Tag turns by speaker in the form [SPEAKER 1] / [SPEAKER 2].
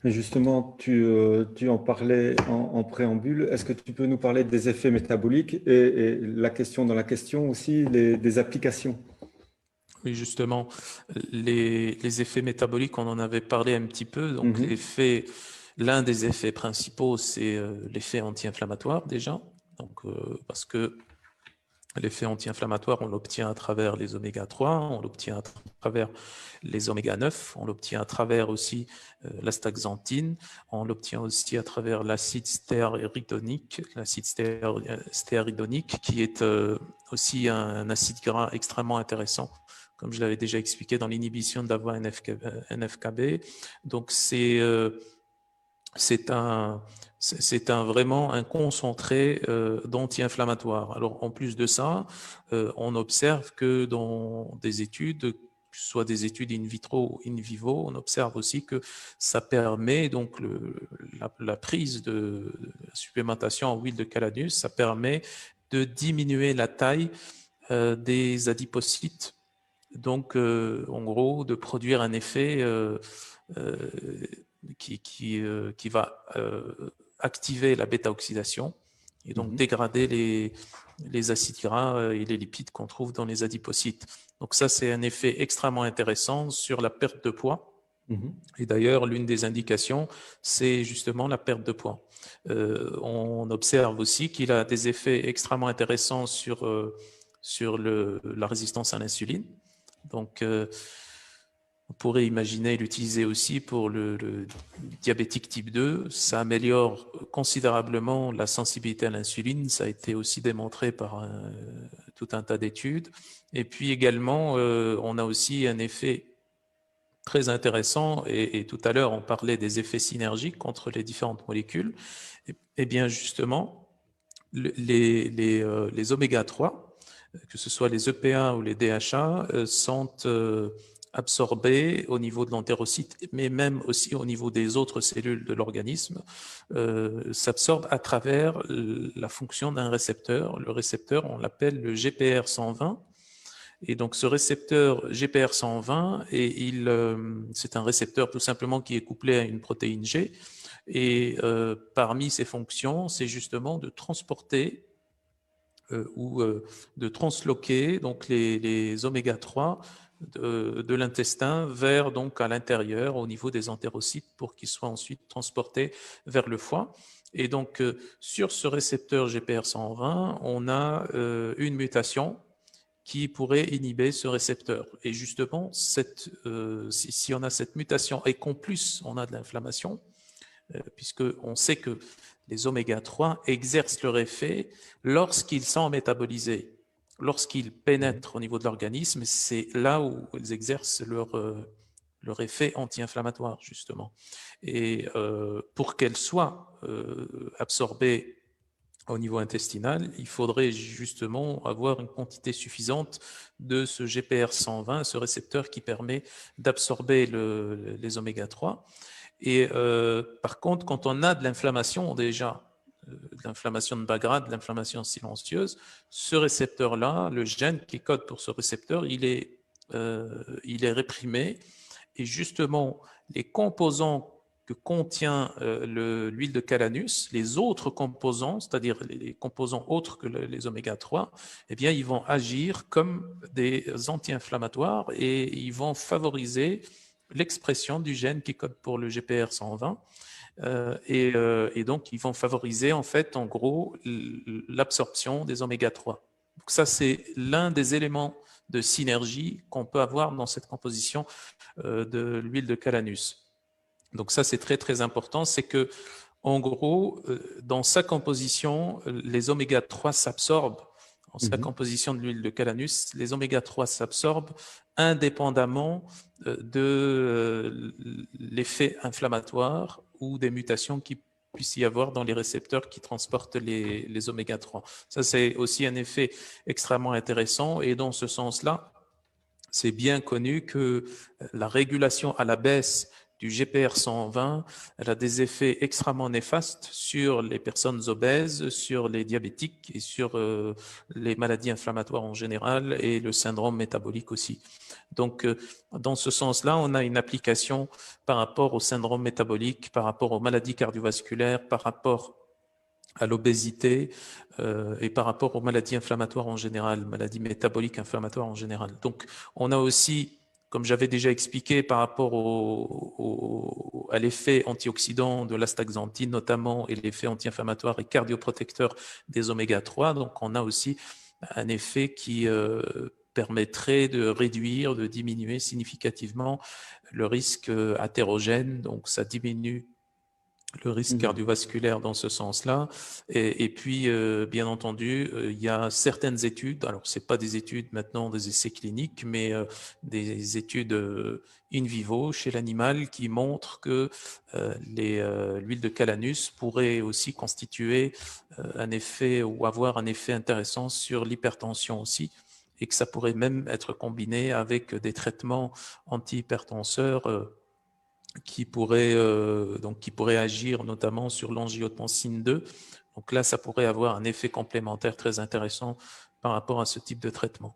[SPEAKER 1] Et justement, tu en parlais en préambule. Est-ce que tu peux nous parler des effets métaboliques et la question dans la question aussi, des applications?
[SPEAKER 2] Oui, justement, les effets métaboliques, on en avait parlé un petit peu. Donc,
[SPEAKER 1] Mhm,
[SPEAKER 2] l'un des effets principaux, c'est l'effet anti-inflammatoire déjà. Donc, parce que l'effet anti-inflammatoire, on l'obtient à travers les oméga 3, on l'obtient à travers les oméga 9, on l'obtient à travers aussi l'astaxanthine, on l'obtient aussi à travers l'acide stéaridonique, qui est aussi un acide gras extrêmement intéressant, comme je l'avais déjà expliqué dans l'inhibition de la voie NFKB. Donc c'est un, vraiment un concentré d'anti-inflammatoire. Alors, en plus de ça, on observe que dans des études, que ce soit des études in vitro ou in vivo, on observe aussi que ça permet donc la prise de la supplémentation en huile de calanus, ça permet de diminuer la taille des adipocytes, donc en gros de produire un effet euh, qui va activer la bêta-oxydation et donc
[SPEAKER 1] mhm,
[SPEAKER 2] dégrader les acides gras et les lipides qu'on trouve dans les adipocytes. Donc ça, c'est un effet extrêmement intéressant sur la perte de poids.
[SPEAKER 1] mhm.
[SPEAKER 2] Et d'ailleurs, l'une des indications, c'est justement la perte de poids. On observe aussi qu'il a des effets extrêmement intéressants sur la résistance à l'insuline. Donc, on pourrait imaginer l'utiliser aussi pour le diabétique type 2. Ça améliore considérablement la sensibilité à l'insuline. Ça a été aussi démontré par tout un tas d'études. Et puis également, on a aussi un effet très intéressant, et tout à l'heure on parlait des effets synergiques entre les différentes molécules. Et bien justement, les oméga 3, que ce soit les EPA ou les DHA, sont absorbés au niveau de l'entérocyte, mais même aussi au niveau des autres cellules de l'organisme, s'absorbent à travers la fonction d'un récepteur. Le récepteur, on l'appelle le GPR 120. Et donc ce récepteur GPR 120, c'est un récepteur tout simplement qui est couplé à une protéine G. Et parmi ses fonctions, c'est justement de transporter ou de transloquer donc les oméga 3 de l'intestin vers donc à l'intérieur au niveau des entérocytes pour qu'ils soient ensuite transportés vers le foie. Et donc sur ce récepteur GPR 120, on a une mutation qui pourrait inhiber ce récepteur. Et justement, si on a cette mutation et qu'en plus on a de l'inflammation, puisqu'on sait que les oméga 3 exercent leur effet lorsqu'ils sont métabolisés. Lorsqu'ils
[SPEAKER 1] Mhm.
[SPEAKER 2] pénètrent au niveau de l'organisme, c'est là où ils exercent leur effet anti-inflammatoire, justement. Et pour qu'elles soient absorbées au niveau intestinal, il faudrait justement avoir une quantité suffisante de ce GPR 120, ce récepteur qui permet d'absorber les oméga 3. Et par contre, quand on a de l'inflammation déjà, de l'inflammation de bas grade, de l'inflammation silencieuse, ce récepteur-là, le gène qui code pour ce récepteur, il est réprimé. Et justement, les composants que contient l'huile de calanus, les autres composants, c'est-à-dire les composants autres que les oméga 3, eh bien, ils vont agir comme des anti-inflammatoires et ils vont favoriser l'expression du gène qui code pour le GPR 120. Et donc, ils vont favoriser, en fait, en gros, l'absorption des oméga 3. Donc ça, c'est l'un des éléments de synergie qu'on peut avoir dans cette composition de l'huile de calanus. Donc ça, c'est très, très important. C'est que, en gros, dans sa composition, les oméga 3 s'absorbent. Dans sa
[SPEAKER 1] Mhm.
[SPEAKER 2] composition de l'huile de calanus, les oméga 3 s'absorbent indépendamment de l'effet inflammatoire ou des mutations qui puisse y avoir dans les récepteurs qui transportent les oméga 3. Ça, c'est aussi un effet extrêmement intéressant. Et dans ce sens-là, c'est bien connu que la régulation à la baisse du GPR 120, elle a des effets extrêmement néfastes sur les personnes obèses, sur les diabétiques et sur les maladies inflammatoires en général et le syndrome métabolique aussi. Donc, dans ce sens-là, on a une application par rapport au syndrome métabolique, par rapport aux maladies cardiovasculaires, par rapport à l'obésité et par rapport aux maladies inflammatoires en général, maladies métaboliques inflammatoires en général. Donc, on a aussi, comme j'avais déjà expliqué, par rapport à l'effet antioxydant de l'astaxanthine notamment et l'effet anti-inflammatoire et cardioprotecteur des oméga-3, donc on a aussi un effet qui permettrait de réduire, de diminuer significativement le risque athérogène, donc ça diminue le risque cardiovasculaire dans ce sens-là. Et puis, bien entendu, il y a certaines études, alors ce n'est pas des études maintenant, des essais cliniques, mais des études in vivo chez l'animal qui montrent que l'huile de calanus pourrait aussi constituer un effet ou avoir un effet intéressant sur l'hypertension aussi, et que ça pourrait même être combiné avec des traitements antihypertenseurs qui pourrait agir notamment sur l'angiotensine 2. Donc là, ça pourrait avoir un effet complémentaire très intéressant par rapport à ce type de traitement.